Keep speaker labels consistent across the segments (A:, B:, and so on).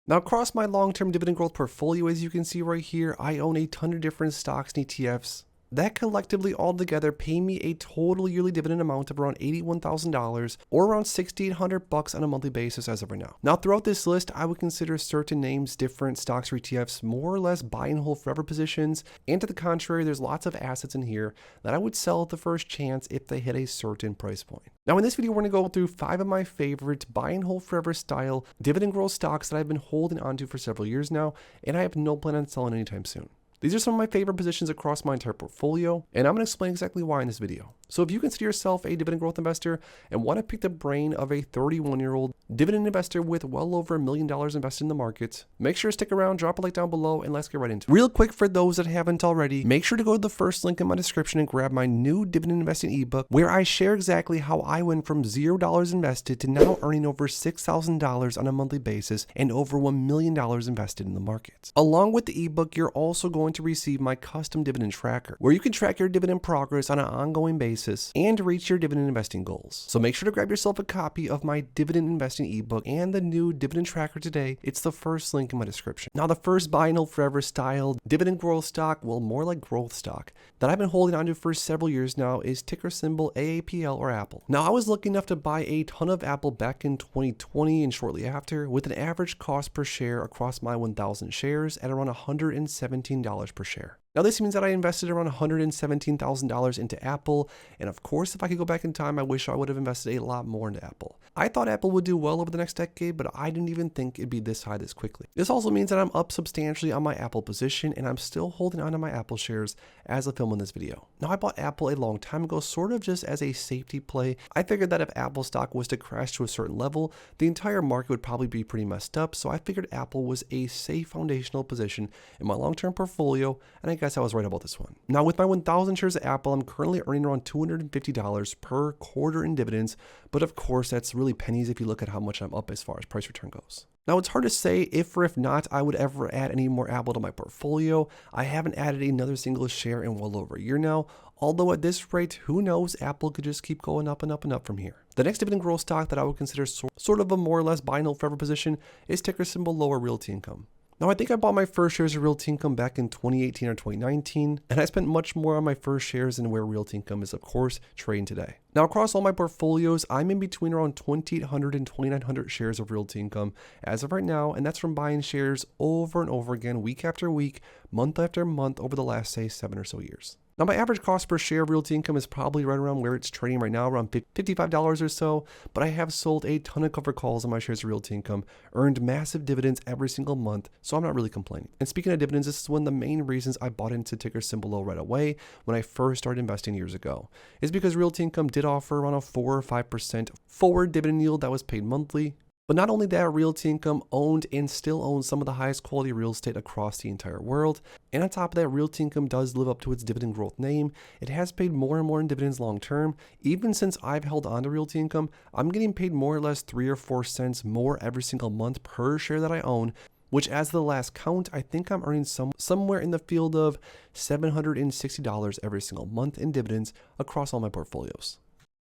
A: Now, across my long-term dividend growth portfolio, as you can see right here, I own a ton of different stocks and ETFs that collectively altogether pay me a total yearly dividend amount of around $81,000 or around $6,800 on a monthly basis as of right now. Now, throughout this list, I would consider certain names, different stocks or ETFs, more or less buy and hold forever positions. And to the contrary, there's lots of assets in here that I would sell at the first chance if they hit a certain price point. Now, in this video, we're going to go through 5 of my favorite buy and hold forever style dividend growth stocks that I've been holding onto for several years now, and I have no plan on selling anytime soon. These are some of my favorite positions across my entire portfolio, and I'm going to explain exactly why in this video. So if you consider yourself a dividend growth investor and want to pick the brain of a 31-year-old dividend investor with well over $1 million invested in the market, make sure to stick around, drop a like down below, and let's get right into it. Real quick, for those that haven't already, make sure to go to the first link in my description and grab my new dividend investing ebook, where I share exactly how I went from $0 invested to now earning over $6,000 on a monthly basis and over $1 million invested in the market. Along with the ebook, you're also going to receive my custom dividend tracker, where you can track your dividend progress on an ongoing basis and reach your dividend investing goals. So make sure to grab yourself a copy of my dividend investing ebook and the new dividend tracker today. It's the first link in my description. Now, the first buy and hold forever style dividend growth stock, well, more like growth stock, that I've been holding onto for several years now is ticker symbol AAPL or Apple. Now, I was lucky enough to buy a ton of Apple back in 2020 and shortly after, with an average cost per share across my 1,000 shares at around $117 per share. Now, this means that I invested around $117,000 into Apple, and of course, if I could go back in time, I wish I would have invested a lot more into Apple. I thought Apple would do well over the next decade, but I didn't even think it'd be this high this quickly. This also means that I'm up substantially on my Apple position, and I'm still holding on to my Apple shares as of filming this video. Now, I bought Apple a long time ago, sort of just as a safety play. I figured that if Apple stock was to crash to a certain level, the entire market would probably be pretty messed up, so I figured Apple was a safe foundational position in my long-term portfolio, and I guess I was right about this one. Now, with my 1,000 shares of Apple, I'm currently earning around $250 per quarter in dividends, but of course, that's really pennies if you look at how much I'm up as far as price return goes. Now, it's hard to say if or if not I would ever add any more Apple to my portfolio. I haven't added another single share in well over a year now, although at this rate, who knows, Apple could just keep going up and up and up from here. The next dividend growth stock that I would consider sort of a more or less buy and hold forever position is ticker symbol lower Realty Income. Now, I think I bought my first shares of Realty Income back in 2018 or 2019, and I spent much more on my first shares than where Realty Income is, of course, trading today. Now, across all my portfolios, I'm in between around 2,800 and 2,900 shares of Realty Income as of right now, and that's from buying shares over and over again, week after week, month after month over the last, say, 7 or so years. Now, my average cost per share of Realty Income is probably right around where it's trading right now, around $55 or so, but I have sold a ton of covered calls on my shares of Realty Income, earned massive dividends every single month, so I'm not really complaining. And speaking of dividends, this is one of the main reasons I bought into ticker symbol low right away when I first started investing years ago, is because Realty Income did offer around a 4 or 5% forward dividend yield that was paid monthly. But not only that, Realty Income owned and still owns some of the highest quality real estate across the entire world. And on top of that, Realty Income does live up to its dividend growth name. It has paid more and more in dividends long term. Even since I've held on to Realty Income, I'm getting paid more or less 3 or 4 cents more every single month per share that I own, which as of the last count, I think I'm earning somewhere in the field of $760 every single month in dividends across all my portfolios.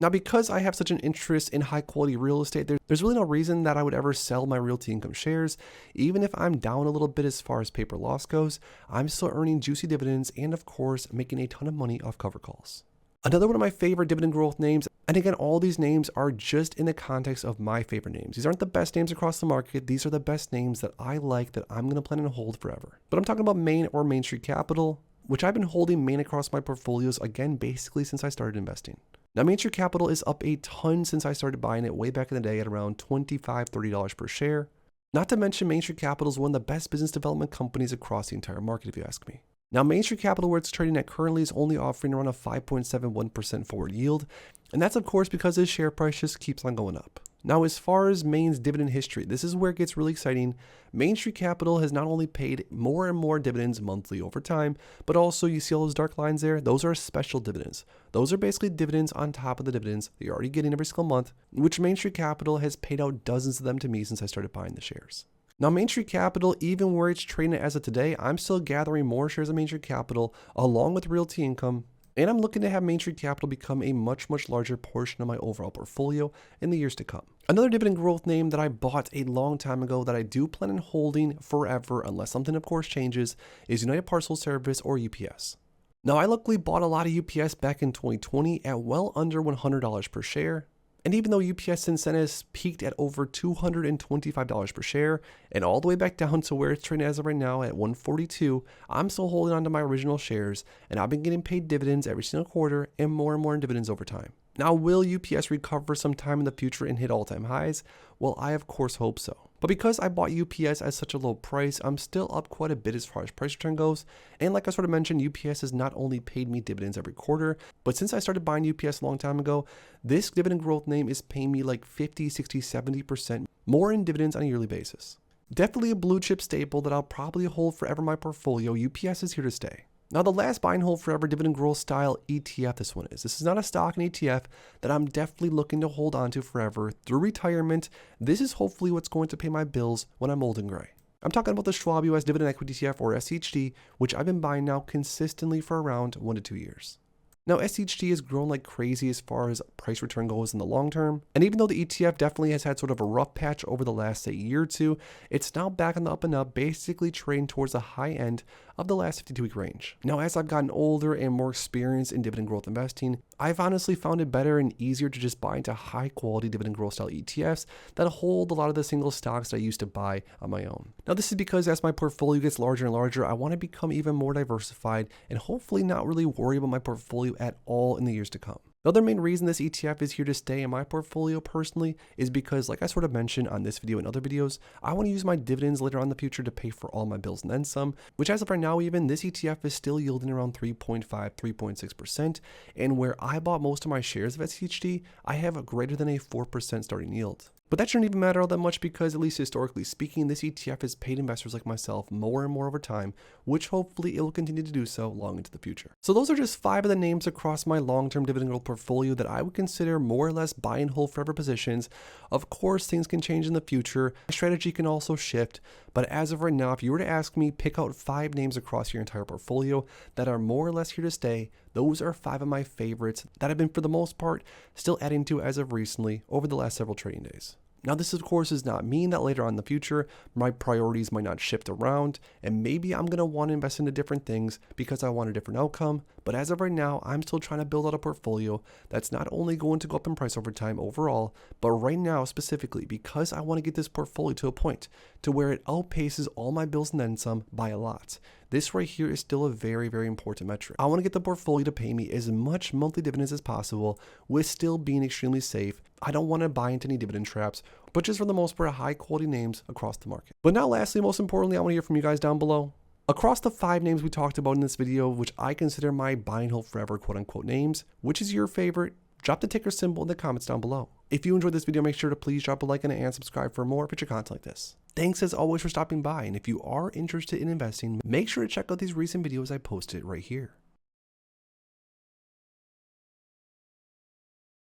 A: Now, because I have such an interest in high quality real estate, there's really no reason that I would ever sell my Realty Income shares. Even if I'm down a little bit as far as paper loss goes, I'm still earning juicy dividends and of course, making a ton of money off cover calls. Another one of my favorite dividend growth names, and again, all these names are just in the context of my favorite names. These aren't the best names across the market. These are the best names that I like that I'm going to plan on hold forever. But I'm talking about Main or Main Street Capital, which I've been holding Main across my portfolios again, basically since I started investing. Now, Main Street Capital is up a ton since I started buying it way back in the day at around $25, $30 per share. Not to mention, Main Street Capital is one of the best business development companies across the entire market, if you ask me. Now, Main Street Capital, where it's trading at currently, is only offering around a 5.71% forward yield. And that's, of course, because its share price just keeps on going up. Now, as far as Main's dividend history, this is where it gets really exciting. Main Street Capital has not only paid more and more dividends monthly over time, but also you see all those dark lines there? Those are special dividends. Those are basically dividends on top of the dividends that you're already getting every single month, which Main Street Capital has paid out dozens of them to me since I started buying the shares. Now, Main Street Capital, even where it's trading as of today, I'm still gathering more shares of Main Street Capital along with Realty Income. And I'm looking to have Main Street Capital become a much larger portion of my overall portfolio in the years to come. Another dividend growth name that I bought a long time ago that I do plan on holding forever unless something of course changes is United Parcel Service, or UPS. Now, I luckily bought a lot of UPS back in 2020 at well under $100 per share. And even though UPS since then has peaked at over $225 per share and all the way back down to where it's trading as of right now at $142, I'm still holding on to my original shares, and I've been getting paid dividends every single quarter and more in dividends over time. Now, will UPS recover sometime in the future and hit all-time highs? Well, I of course hope so. But because I bought UPS at such a low price, I'm still up quite a bit as far as price return goes. And like I sort of mentioned, UPS has not only paid me dividends every quarter, but since I started buying UPS a long time ago, this dividend growth name is paying me like 50, 60, 70% more in dividends on a yearly basis. Definitely a blue chip staple that I'll probably hold forever in my portfolio. UPS is here to stay. Now, the last buy and hold forever dividend growth style ETF this one is. This is not a stock and ETF that I'm definitely looking to hold on to forever through retirement. This is hopefully what's going to pay my bills when I'm old and gray. I'm talking about the Schwab US Dividend Equity ETF, or SCHD, which I've been buying now consistently for around 1 to 2 years. Now, SCHD has grown like crazy as far as price return goes in the long term. And even though the ETF definitely has had sort of a rough patch over the last, say, year or two, it's now back on the up and up, basically trading towards the high end of the last 52-week range. Now, as I've gotten older and more experienced in dividend growth investing, I've honestly found it better and easier to just buy into high quality dividend growth style ETFs that hold a lot of the single stocks that I used to buy on my own. Now, this is because as my portfolio gets larger and larger, I want to become even more diversified and hopefully not really worry about my portfolio at all in the years to come. The other main reason this ETF is here to stay in my portfolio personally is because, like I sort of mentioned on this video and other videos, I want to use my dividends later on in the future to pay for all my bills and then some, which as of right now even, this ETF is still yielding around 3.5, 3.6%, and where I bought most of my shares of SCHD, I have a greater than a 4% starting yield. But that shouldn't even matter all that much because, at least historically speaking, this ETF has paid investors like myself more and more over time, which hopefully it will continue to do so long into the future. So those are just 5 of the names across my long-term dividend growth portfolio that I would consider more or less buy and hold forever positions. Of course, things can change in the future. My strategy can also shift. But as of right now, if you were to ask me, pick out 5 names across your entire portfolio that are more or less here to stay, those are 5 of my favorites that I've been, for the most part, still adding to as of recently over the last several trading days. Now, this of course does not mean that later on in the future, my priorities might not shift around, and maybe I'm going to want to invest into different things because I want a different outcome. But as of right now, I'm still trying to build out a portfolio that's not only going to go up in price over time overall, but right now specifically because I want to get this portfolio to a point to where it outpaces all my bills and then some by a lot. This right here is still a very important metric. I want to get the portfolio to pay me as much monthly dividends as possible with still being extremely safe. I don't want to buy into any dividend traps, but just for the most part, high quality names across the market. But now lastly, most importantly, I want to hear from you guys down below. Across the 5 names we talked about in this video, which I consider my buy and hold forever quote unquote names, which is your favorite? Drop the ticker symbol in the comments down below. If you enjoyed this video, make sure to please drop a like on it and subscribe for more future content like this. Thanks as always for stopping by, and if you are interested in investing, make sure to check out these recent videos I posted right here.